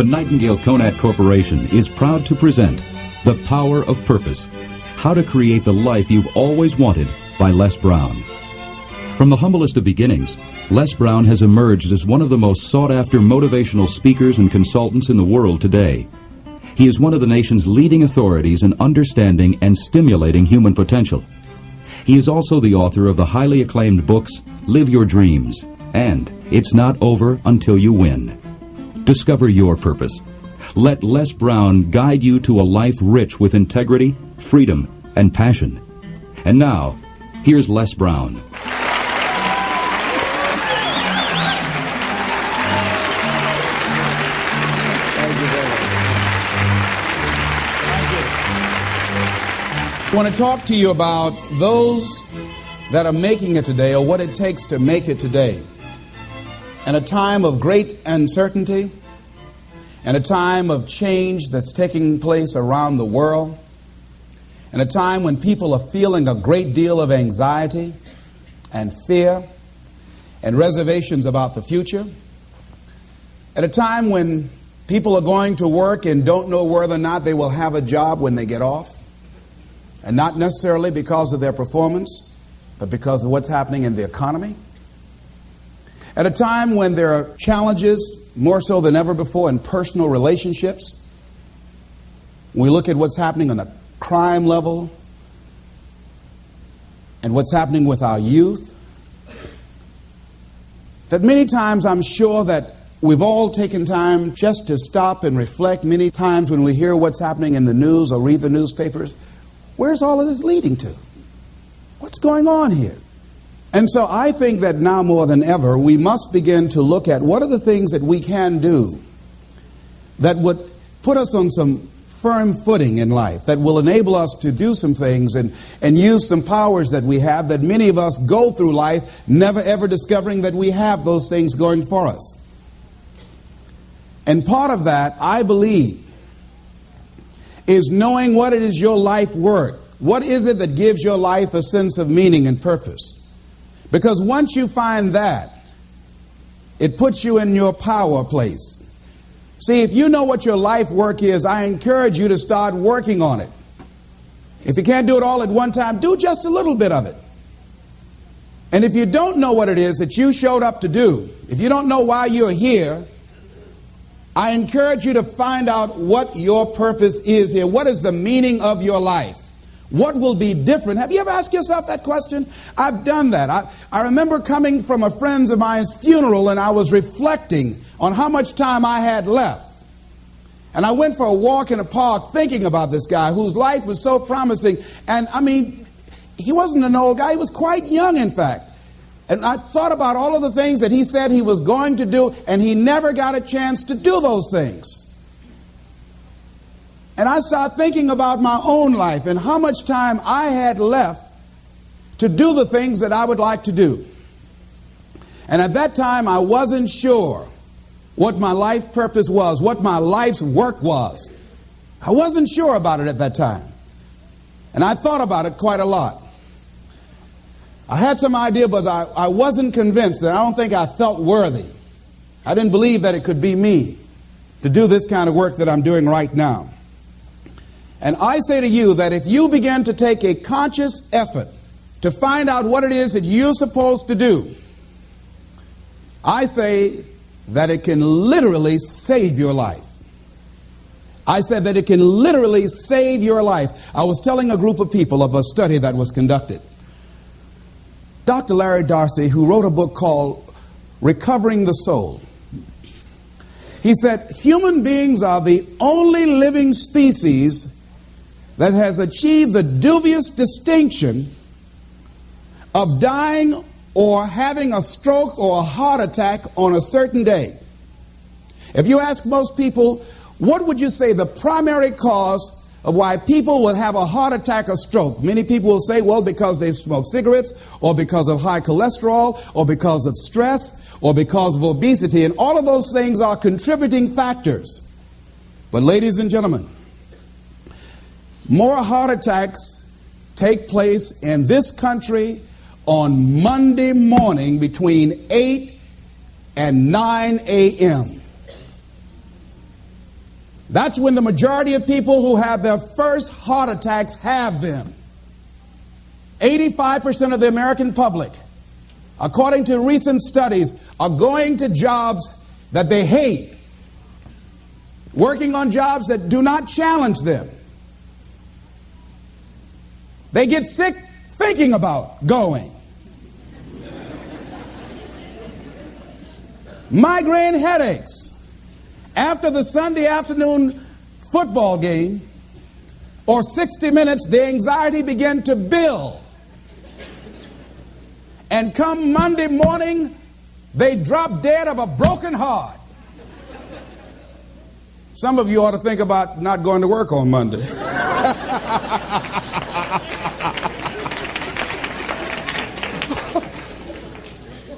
Nightingale Conant Corporation is proud to present The Power of Purpose, How to Create the Life You've Always Wanted by Les Brown. From the humblest of beginnings, Les Brown has emerged as one of the most sought-after motivational speakers and consultants in the world today. He is one of the nation's leading authorities in understanding and stimulating human potential. He is also the author of the highly acclaimed books Live Your Dreams and It's Not Over Until You Win. Discover your purpose. Let Les Brown guide you to a life rich with integrity, freedom, and passion. And now, here's Les Brown. I want to talk to you about those that are making it today, or what it takes to make it today. In a time of great uncertainty, and a time of change that's taking place around the world, and a time when people are feeling a great deal of anxiety and fear and reservations about the future, at a time when people are going to work and don't know whether or not they will have a job when they get off, and not necessarily because of their performance, but because of what's happening in the economy. At a time when there are challenges, more so than ever before, in personal relationships. We look at what's happening on the crime level and what's happening with our youth. That many times I'm sure that we've all taken time just to stop and reflect. Many times when we hear what's happening in the news or read the newspapers, where's all of this leading to? What's going on here? And so I think that now more than ever, we must begin to look at what are the things that we can do that would put us on some firm footing in life, that will enable us to do some things and use some powers that we have, that many of us go through life never ever discovering that we have those things going for us. And part of that, I believe, is knowing what it is your life work. What is it that gives your life a sense of meaning and purpose? Because once you find that, it puts you in your power place. See, if you know what your life work is, I encourage you to start working on it. If you can't do it all at one time, do just a little bit of it. And if you don't know what it is that you showed up to do, if you don't know why you're here, I encourage you to find out what your purpose is here. What is the meaning of your life? What will be different? Have you ever asked yourself that question? I've done that. I remember coming from a friend of mine's funeral, and I was reflecting on how much time I had left. And I went for a walk in a park thinking about this guy whose life was so promising. And I mean, he wasn't an old guy. He was quite young, in fact. And I thought about all of the things that he said he was going to do, and he never got a chance to do those things. And I started thinking about my own life and how much time I had left to do the things that I would like to do. And at that time, I wasn't sure what my life purpose was, what my life's work was. I wasn't sure about it at that time. And I thought about it quite a lot. I had some idea, but I wasn't convinced, that I don't think I felt worthy. I didn't believe that it could be me to do this kind of work that I'm doing right now. And I say to you that if you begin to take a conscious effort to find out what it is that you're supposed to do, I say that it can literally save your life. I said that it can literally save your life. I was telling a group of people of a study that was conducted. Dr. Larry Darcy, who wrote a book called Recovering the Soul, he said, human beings are the only living species that has achieved the dubious distinction of dying or having a stroke or a heart attack on a certain day. If you ask most people, what would you say the primary cause of why people will have a heart attack or stroke? Many people will say, well, because they smoke cigarettes, or because of high cholesterol, or because of stress, or because of obesity. And all of those things are contributing factors. But ladies and gentlemen, more heart attacks take place in this country on Monday morning between 8 and 9 a.m. That's when the majority of people who have their first heart attacks have them. 85% of the American public, according to recent studies, are going to jobs that they hate, working on jobs that do not challenge them. They get sick thinking about going. Migraine headaches after the Sunday afternoon football game or 60 Minutes, the anxiety began to build. And come Monday morning, they drop dead of a broken heart. Some of you ought to think about not going to work on Monday.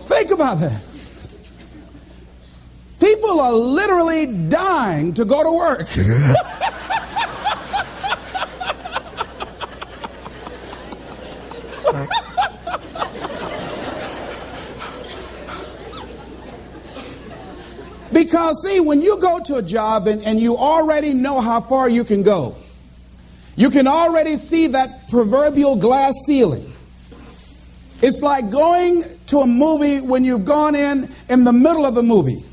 Think about that. People are literally dying to go to work. Because, see, when you go to a job and you already know how far you can go, you can already see that proverbial glass ceiling. It's like going to a movie when you've gone in the middle of the movie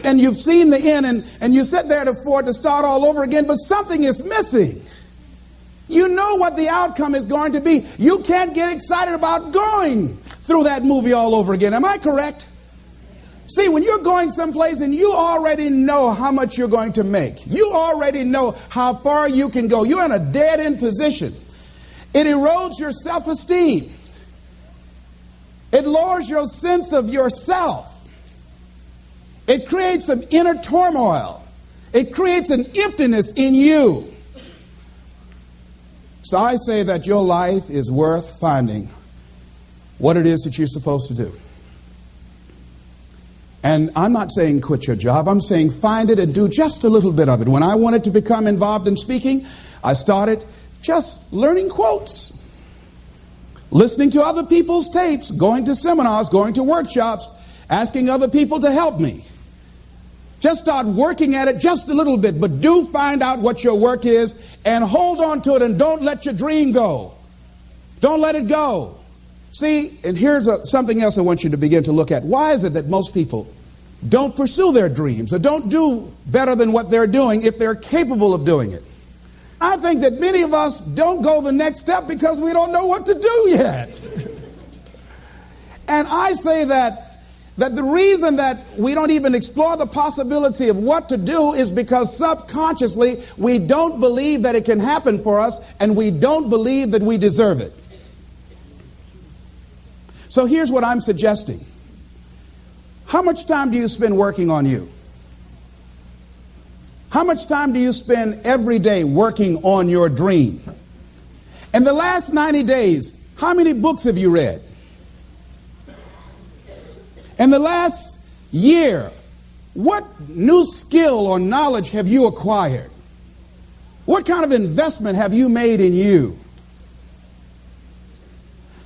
and you've seen the end and you sit there to start all over again, but something is missing. You know what the outcome is going to be. You can't get excited about going through that movie all over again. Am I correct? See, when you're going someplace and you already know how much you're going to make, you already know how far you can go, you're in a dead-end position. It erodes your self-esteem. It lowers your sense of yourself. It creates some inner turmoil. It creates an emptiness in you. So I say that your life is worth finding what it is that you're supposed to do. And I'm not saying quit your job. I'm saying find it and do just a little bit of it. When I wanted to become involved in speaking, I started just learning quotes, listening to other people's tapes, going to seminars, going to workshops, asking other people to help me. Just start working at it just a little bit, but do find out what your work is and hold on to it and don't let your dream go. Don't let it go. See, and here's something else I want you to begin to look at. Why is it that most people don't pursue their dreams or don't do better than what they're doing if they're capable of doing it? I think that many of us don't go the next step because we don't know what to do yet. And I say that the reason that we don't even explore the possibility of what to do is because subconsciously we don't believe that it can happen for us and we don't believe that we deserve it. So here's what I'm suggesting. How much time do you spend working on you? How much time do you spend every day working on your dream? In the last 90 days, how many books have you read? In the last year, what new skill or knowledge have you acquired? What kind of investment have you made in you?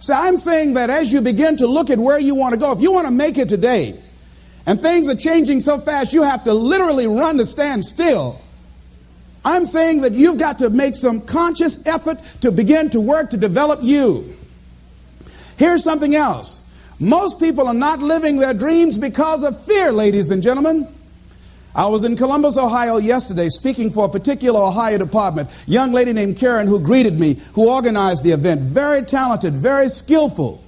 So I'm saying that as you begin to look at where you want to go, if you want to make it today, and things are changing so fast you have to literally run to stand still, I'm saying that you've got to make some conscious effort to begin to work to develop you. Here's something else. Most people are not living their dreams because of fear, ladies and gentlemen. I was in Columbus, Ohio yesterday speaking for a particular Ohio department. A young lady named Karen who greeted me, who organized the event. Very talented, very skillful.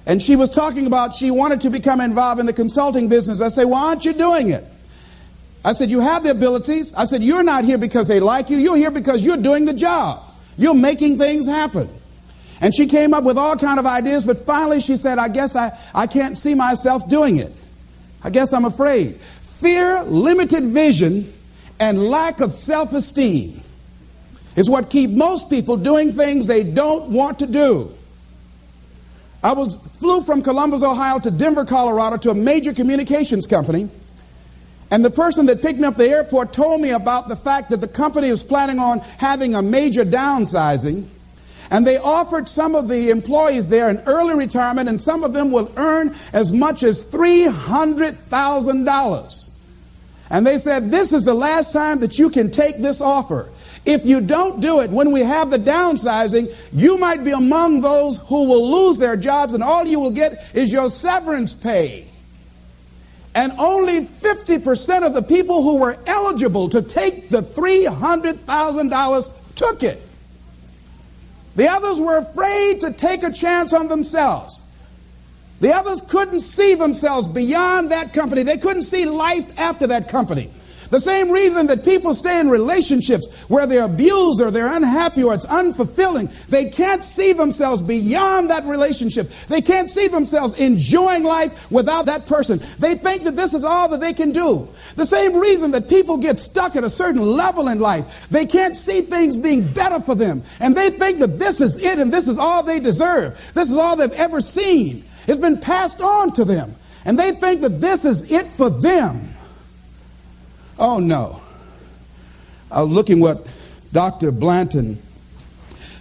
And she was talking about she wanted to become involved in the consulting business. I said, why aren't you doing it? I said, you have the abilities. I said, you're not here because they like you. You're here because you're doing the job. You're making things happen. And she came up with all kind of ideas, but finally she said, I guess I can't see myself doing it. I guess I'm afraid. Fear, limited vision, and lack of self-esteem is what keep most people doing things they don't want to do. I flew from Columbus, Ohio to Denver, Colorado to a major communications company, and the person that picked me up at the airport told me about the fact that the company was planning on having a major downsizing, and they offered some of the employees there an early retirement, and some of them will earn as much as $300,000. And they said, this is the last time that you can take this offer. If you don't do it, when we have the downsizing, you might be among those who will lose their jobs, and all you will get is your severance pay. And only 50% of the people who were eligible to take the $300,000 took it. The others were afraid to take a chance on themselves. The others couldn't see themselves beyond that company. They couldn't see life after that company. The same reason that people stay in relationships where they're abused or they're unhappy or it's unfulfilling. They can't see themselves beyond that relationship. They can't see themselves enjoying life without that person. They think that this is all that they can do. The same reason that people get stuck at a certain level in life. They can't see things being better for them. And they think that this is it and this is all they deserve. This is all they've ever seen. It's been passed on to them. And they think that this is it for them. Oh, no. I was looking what Dr. Blanton,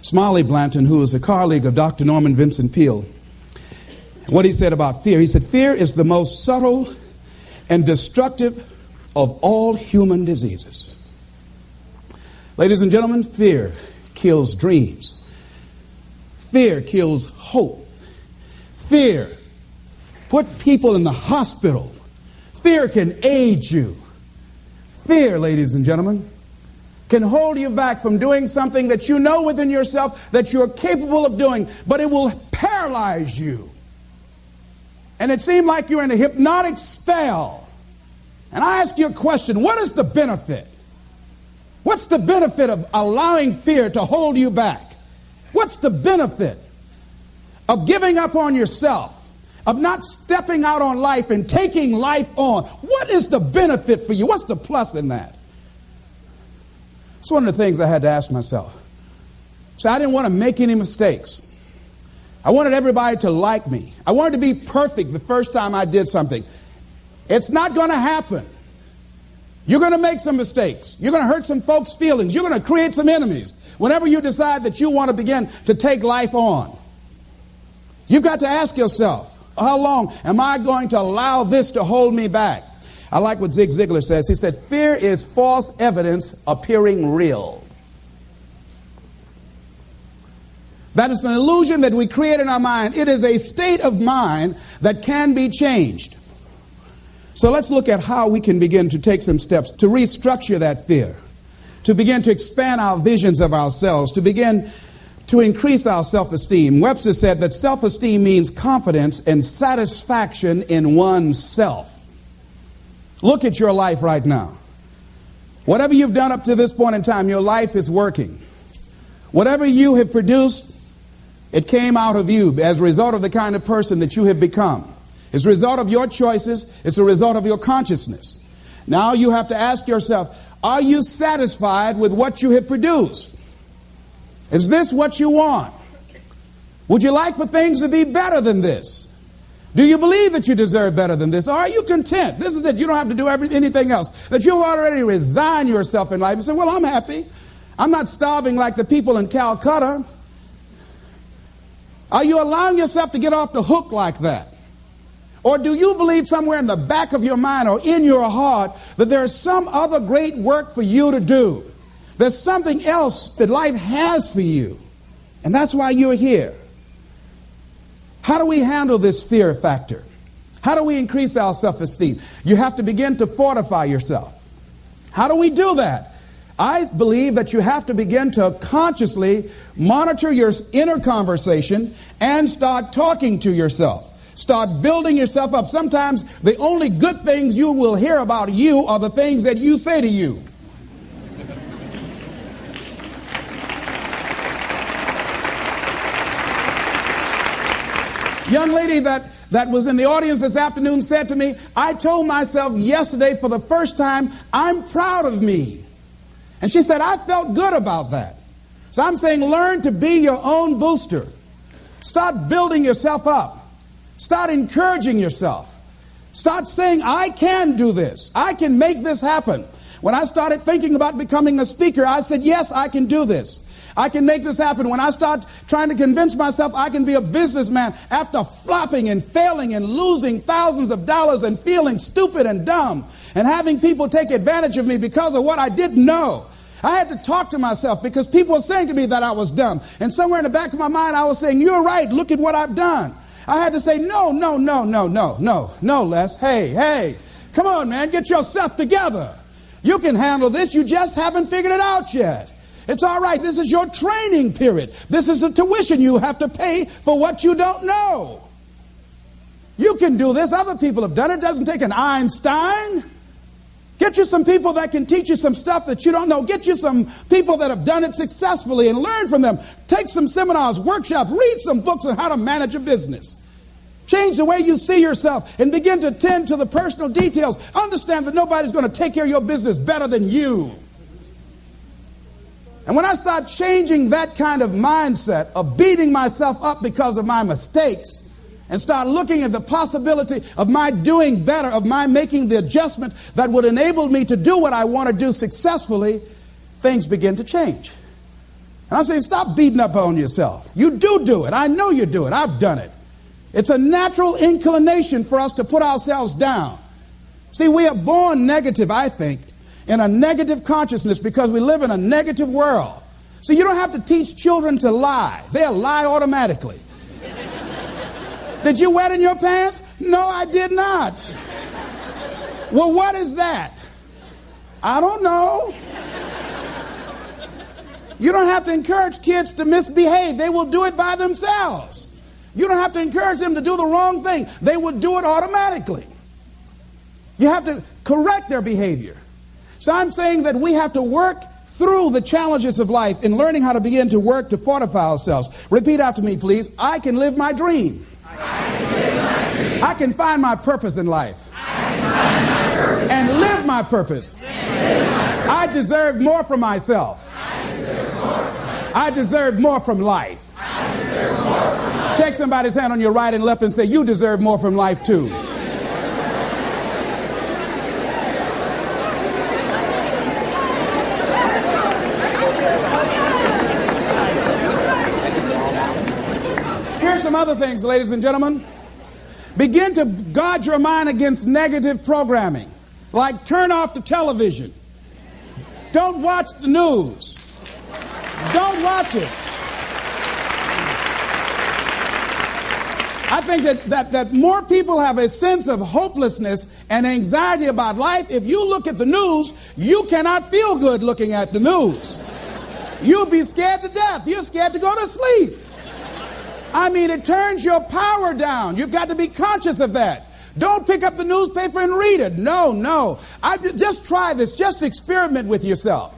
Smiley Blanton, who is a colleague of Dr. Norman Vincent Peale, what he said about fear. He said, fear is the most subtle and destructive of all human diseases. Ladies and gentlemen, fear kills dreams. Fear kills hope. Fear put people in the hospital. Fear can age you. Fear, ladies and gentlemen, can hold you back from doing something that you know within yourself that you're capable of doing, but it will paralyze you. And it seemed like you're in a hypnotic spell. And I ask you a question, what is the benefit? What's the benefit of allowing fear to hold you back? What's the benefit of giving up on yourself? Of not stepping out on life and taking life on? What is the benefit for you? What's the plus in that? It's one of the things I had to ask myself. So I didn't want to make any mistakes. I wanted everybody to like me. I wanted to be perfect the first time I did something. It's not going to happen. You're going to make some mistakes. You're going to hurt some folks' feelings. You're going to create some enemies whenever you decide that you want to begin to take life on. You've got to ask yourself, how long am I going to allow this to hold me back? I like what Zig Ziglar says. He said, fear is false evidence appearing real. That is an illusion that we create in our mind. It is a state of mind that can be changed. So let's look at how we can begin to take some steps to restructure that fear, to begin to expand our visions of ourselves, to begin to increase our self-esteem. Webster said that self-esteem means confidence and satisfaction in oneself. Look at your life right now. Whatever you've done up to this point in time, your life is working. Whatever you have produced, it came out of you as a result of the kind of person that you have become. It's a result of your choices. It's a result of your consciousness. Now you have to ask yourself, are you satisfied with what you have produced? Is this what you want? Would you like for things to be better than this? Do you believe that you deserve better than this? Or are you content? This is it. You don't have to do anything else. That you've already resigned yourself in life and say, well, I'm happy. I'm not starving like the people in Calcutta. Are you allowing yourself to get off the hook like that? Or do you believe somewhere in the back of your mind or in your heart that there's some other great work for you to do? There's something else that life has for you. And that's why you're here. How do we handle this fear factor? How do we increase our self-esteem? You have to begin to fortify yourself. How do we do that? I believe that you have to begin to consciously monitor your inner conversation and start talking to yourself. Start building yourself up. Sometimes the only good things you will hear about you are the things that you say to you. Young lady that was in the audience this afternoon said to me, I told myself yesterday for the first time, I'm proud of me. And she said, I felt good about that. So I'm saying learn to be your own booster. Start building yourself up. Start encouraging yourself. Start saying, I can do this. I can make this happen. When I started thinking about becoming a speaker, I said, yes, I can do this. I can make this happen. When I start trying to convince myself I can be a businessman after flopping and failing and losing thousands of dollars and feeling stupid and dumb and having people take advantage of me because of what I didn't know. I had to talk to myself because people were saying to me that I was dumb. And somewhere in the back of my mind I was saying, you're right, look at what I've done. I had to say, no, Les. Hey, come on, man, get yourself together. You can handle this, you just haven't figured it out yet. It's all right. This is your training period. This is the tuition you have to pay for what you don't know. You can do this. Other people have done it. It doesn't take an Einstein. Get you some people that can teach you some stuff that you don't know. Get you some people that have done it successfully and learn from them. Take some seminars, workshops, read some books on how to manage a business. Change the way you see yourself and begin to tend to the personal details. Understand that nobody's going to take care of your business better than you. And when I start changing that kind of mindset of beating myself up because of my mistakes and start looking at the possibility of my doing better, of my making the adjustment that would enable me to do what I want to do successfully, things begin to change. And I'm saying, stop beating up on yourself. You do it. I know you do it. I've done it. It's a natural inclination for us to put ourselves down. See, we are born negative, I think, in a negative consciousness because we live in a negative world. So you don't have to teach children to lie. They'll lie automatically. Did you wet in your pants? No, I did not. Well, what is that? I don't know. You don't have to encourage kids to misbehave. They will do it by themselves. You don't have to encourage them to do the wrong thing. They will do it automatically. You have to correct their behavior. So I'm saying that we have to work through the challenges of life in learning how to begin to work to fortify ourselves. Repeat after me, please. I can live my dream. I can find my purpose in life. And live my purpose. I deserve more from myself. I deserve more from life. Shake somebody's hand on your right and left and say, you deserve more from life too. Here's some other things, ladies and gentlemen. Begin to guard your mind against negative programming. Like turn off the television. Don't watch the news. Don't watch it. I think that more people have a sense of hopelessness and anxiety about life. If you look at the news, you cannot feel good looking at the news. You'll be scared to death. You're scared to go to sleep. I mean, it turns your power down. You've got to be conscious of that. Don't pick up the newspaper and read it. No. Just try this. Just experiment with yourself.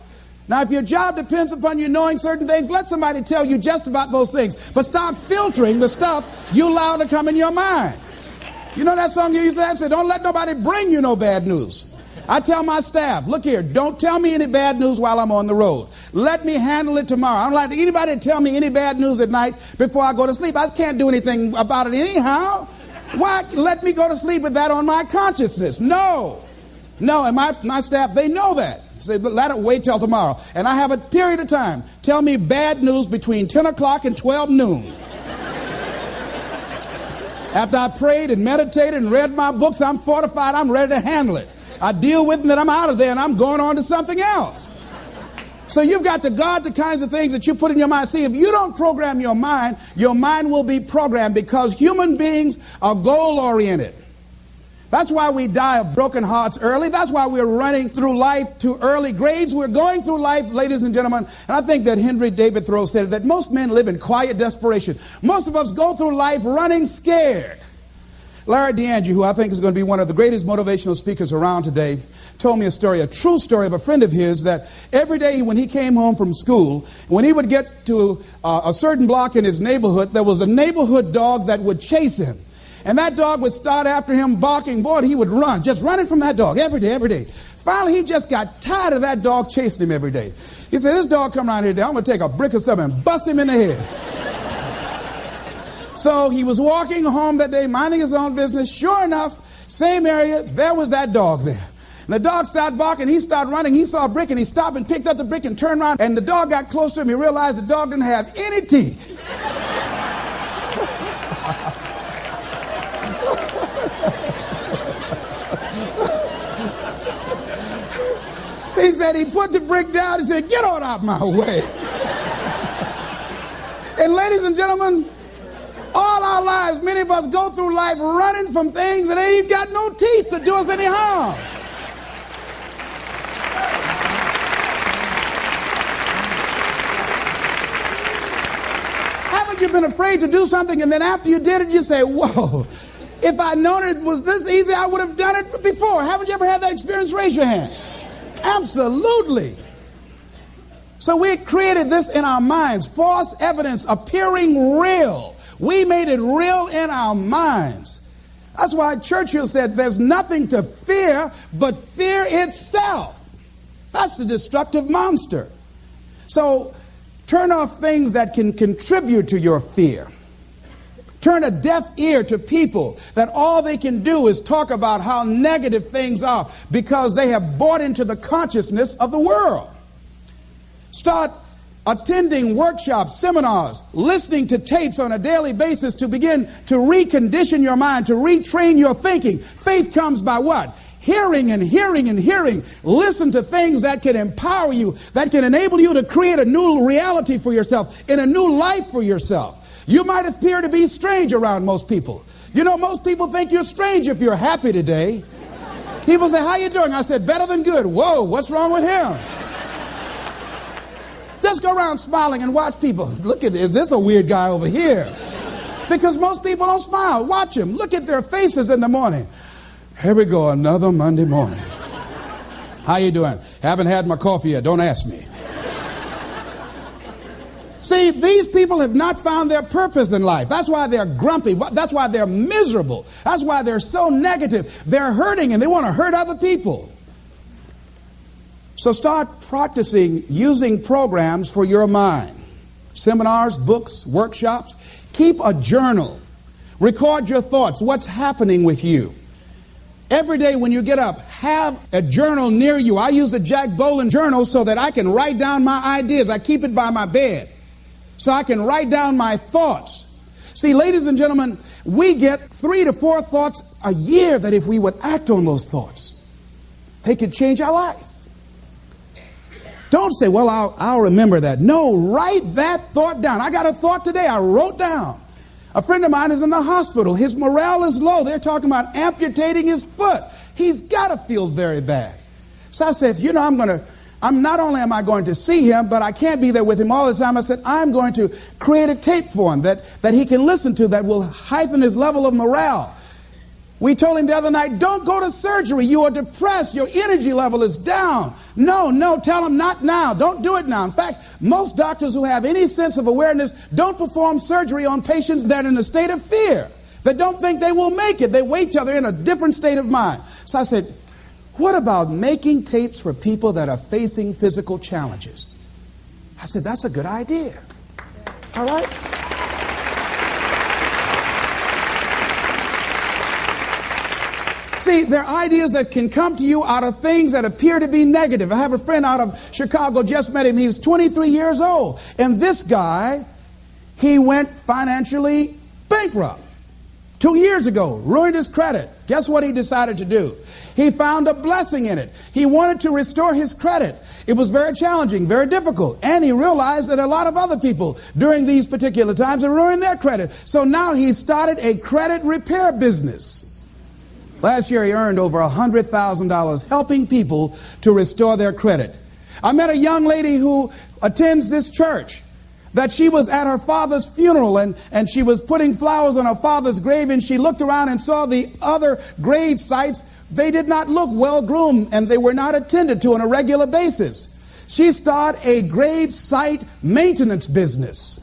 Now, if your job depends upon you knowing certain things, let somebody tell you just about those things. But start filtering the stuff you allow to come in your mind. You know that song you used to have? Say, don't let nobody bring you no bad news. I tell my staff, look here, don't tell me any bad news while I'm on the road. Let me handle it tomorrow. I don't like anybody to tell me any bad news at night before I go to sleep. I can't do anything about it anyhow. Why let me go to sleep with that on my consciousness? No, and my staff, they know that. Say, let it wait till tomorrow. And I have a period of time. Tell me bad news between 10 o'clock and 12 noon. After I prayed and meditated and read my books, I'm fortified, I'm ready to handle it. I deal with it, and then I'm out of there, and I'm going on to something else. So you've got to guard the kinds of things that you put in your mind. See, if you don't program your mind will be programmed because human beings are goal-oriented. That's why we die of broken hearts early. That's why we're running through life to early grades. We're going through life, ladies and gentlemen. And I think that Henry David Thoreau said that most men live in quiet desperation. Most of us go through life running scared. Larry DeAndre, who I think is going to be one of the greatest motivational speakers around today, told me a true story of a friend of his that every day when he came home from school, when he would get to a certain block in his neighborhood, there was a neighborhood dog that would chase him. And that dog would start after him barking. Boy, he would run, just running from that dog every day. Finally, he just got tired of that dog chasing him every day. He said, this dog come around here today, I'm going to take a brick or something and bust him in the head. So he was walking home that day, minding his own business. Sure enough, same area, there was that dog there. And the dog started barking. He started running. He saw a brick, and he stopped and picked up the brick and turned around. And the dog got close to him. He realized the dog didn't have any teeth. He said he put the brick down. He said, "Get on out my way." And ladies and gentlemen, all our lives, many of us go through life running from things that ain't got no teeth to do us any harm. Haven't you been afraid to do something, and then after you did it, you say, "Whoa, if I'd known it was this easy, I would have done it before"? Haven't you ever had that experience? Raise your hand. Absolutely. So we created this in our minds, false evidence appearing real. We made it real in our minds. That's why Churchill said there's nothing to fear but fear itself. That's the destructive monster. So turn off things that can contribute to your fear. Turn a deaf ear to people that all they can do is talk about how negative things are because they have bought into the consciousness of the world. Start attending workshops, seminars, listening to tapes on a daily basis to begin to recondition your mind, to retrain your thinking. Faith comes by what? Hearing and hearing and hearing. Listen to things that can empower you, that can enable you to create a new reality for yourself, and a new life for yourself. You might appear to be strange around most people. You know, most people think you're strange if you're happy today. People say, "How you doing?" I said, "Better than good." Whoa, what's wrong with him? Just go around smiling and watch people. Look at this. Is this a weird guy over here? Because most people don't smile. Watch them. Look at their faces in the morning. Here we go, another Monday morning. How you doing? Haven't had my coffee yet. Don't ask me. See, these people have not found their purpose in life. That's why they're grumpy. That's why they're miserable. That's why they're so negative. They're hurting and they want to hurt other people. So start practicing using programs for your mind. Seminars, books, workshops. Keep a journal. Record your thoughts. What's happening with you? Every day when you get up, have a journal near you. I use a Jack Boland journal so that I can write down my ideas. I keep it by my bed so I can write down my thoughts. See, ladies and gentlemen, we get 3 to 4 thoughts a year that if we would act on those thoughts, they could change our life. Don't say, "Well, I'll remember that." No, write that thought down. I got a thought today I wrote down. A friend of mine is in the hospital. His morale is low. They're talking about amputating his foot. He's got to feel very bad. So I said, "You know, I'm not only am I going to see him, but I can't be there with him all the time." I said, "I'm going to create a tape for him that he can listen to that will heighten his level of morale." We told him the other night, "Don't go to surgery. You are depressed. Your energy level is down." No, tell him not now. Don't do it now. In fact, most doctors who have any sense of awareness don't perform surgery on patients that are in a state of fear, that don't think they will make it. They wait till they're in a different state of mind. So I said, "What about making tapes for people that are facing physical challenges?" I said, "That's a good idea." All right? See, there are ideas that can come to you out of things that appear to be negative. I have a friend out of Chicago, just met him. He was 23 years old. And this guy, he went financially bankrupt 2 years ago, ruined his credit. Guess what he decided to do? He found a blessing in it. He wanted to restore his credit. It was very challenging, very difficult. And he realized that a lot of other people during these particular times had ruined their credit. So now he started a credit repair business. Last year he earned over $100,000 helping people to restore their credit. I met a young lady who attends this church, that she was at her father's funeral and she was putting flowers on her father's grave, and she looked around and saw the other grave sites. They did not look well groomed and they were not attended to on a regular basis. She started a grave site maintenance business.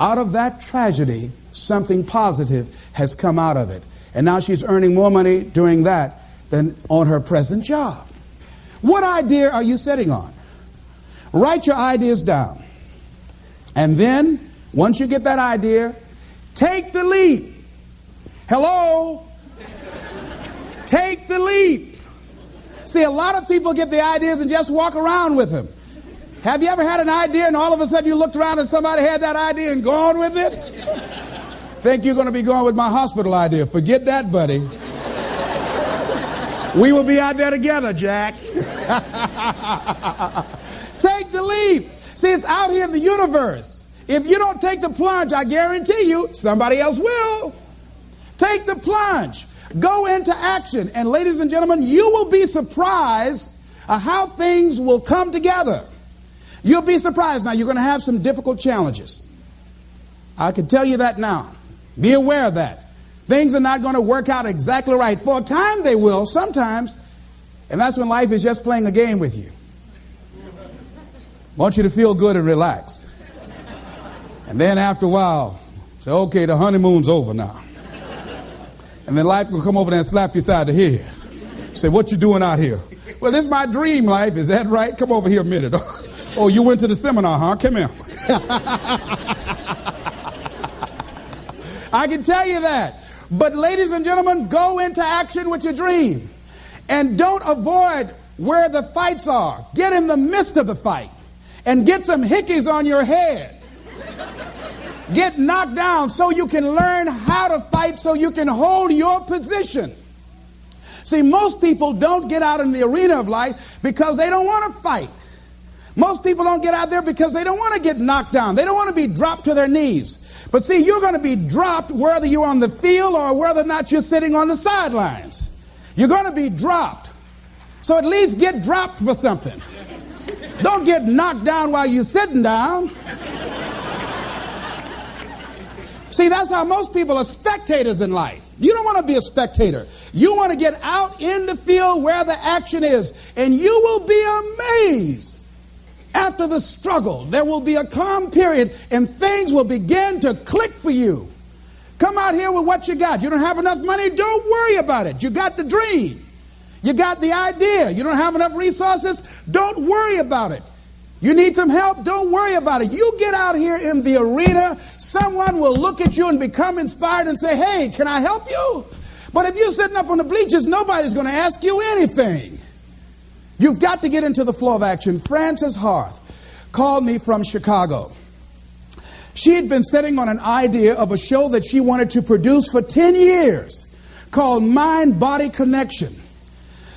Out of that tragedy, something positive has come out of it. And now she's earning more money doing that than on her present job. What idea are you sitting on? Write your ideas down. And then, once you get that idea, take the leap. Hello? Take the leap. See, a lot of people get the ideas and just walk around with them. Have you ever had an idea and all of a sudden you looked around and somebody had that idea and gone with it? Think you're going to be going with my hospital idea. Forget that, buddy. We will be out there together, Jack. Take the leap. See, it's out here in the universe. If you don't take the plunge, I guarantee you, somebody else will. Take the plunge. Go into action. And ladies and gentlemen, you will be surprised how things will come together. You'll be surprised. Now, you're going to have some difficult challenges. I can tell you that now. Be aware of that. Things are not going to work out exactly right. For a time they will, sometimes. And that's when life is just playing a game with you. Want you to feel good and relax. And then after a while, say, okay, the honeymoon's over now. And then life will come over there and slap you side the head. Say, what you doing out here? Well, this is my dream life. Is that right? Come over here a minute. Oh, you went to the seminar, huh? Come here. I can tell you that. But ladies and gentlemen, go into action with your dream. And don't avoid where the fights are. Get in the midst of the fight. And get some hickeys on your head. Get knocked down so you can learn how to fight, so you can hold your position. See, most people don't get out in the arena of life because they don't want to fight. Most people don't get out there because they don't want to get knocked down. They don't want to be dropped to their knees. But see, you're going to be dropped whether you're on the field or whether or not you're sitting on the sidelines. You're going to be dropped. So at least get dropped for something. Don't get knocked down while you're sitting down. See, that's how most people are spectators in life. You don't want to be a spectator. You want to get out in the field where the action is. And you will be amazed. After the struggle, there will be a calm period and things will begin to click for you. Come out here with what you got. You don't have enough money? Don't worry about it. You got the dream. You got the idea. You don't have enough resources? Don't worry about it. You need some help? Don't worry about it. You get out here in the arena, someone will look at you and become inspired and say, hey, can I help you? But if you're sitting up on the bleachers, nobody's going to ask you anything. You've got to get into the flow of action. Frances Harth called me from Chicago. She had been sitting on an idea of a show that she wanted to produce for 10 years called Mind-Body Connection.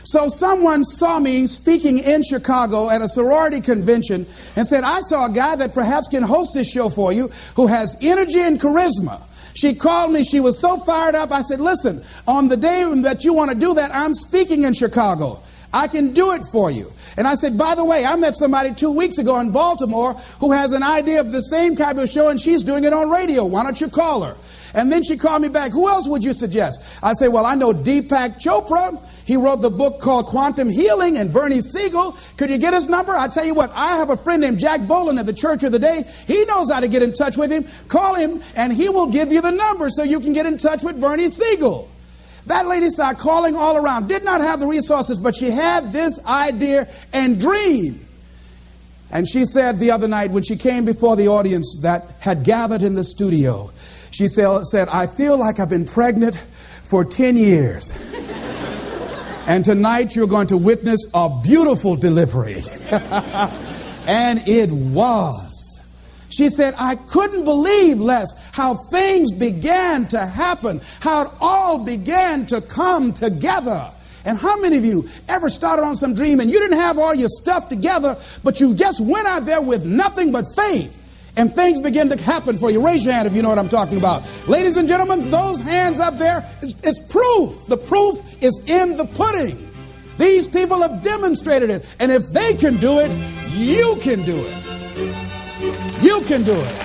So someone saw me speaking in Chicago at a sorority convention and said, I saw a guy that perhaps can host this show for you who has energy and charisma. She called me. She was so fired up. I said, listen, on the day that you want to do that, I'm speaking in Chicago. I can do it for you. And I said, by the way, I met somebody 2 weeks ago in Baltimore who has an idea of the same type of show, and she's doing it on radio. Why don't you call her? And then she called me back. Who else would you suggest? I said, well, I know Deepak Chopra. He wrote the book called Quantum Healing, and Bernie Siegel. Could you get his number? I tell you what, I have a friend named Jack Boland at the Church of the Day. He knows how to get in touch with him. Call him, and he will give you the number so you can get in touch with Bernie Siegel. That lady started calling all around. Did not have the resources, but she had this idea and dream. And she said the other night when she came before the audience that had gathered in the studio, she said, I feel like I've been pregnant for 10 years. And tonight you're going to witness a beautiful delivery. And it was. She said, I couldn't believe, Les, how things began to happen, how it all began to come together. And how many of you ever started on some dream and you didn't have all your stuff together, but you just went out there with nothing but faith, and things begin to happen for you? Raise your hand if you know what I'm talking about. Ladies and gentlemen, those hands up there, it's proof. The proof is in the pudding. These people have demonstrated it. And if they can do it, you can do it. You can do it.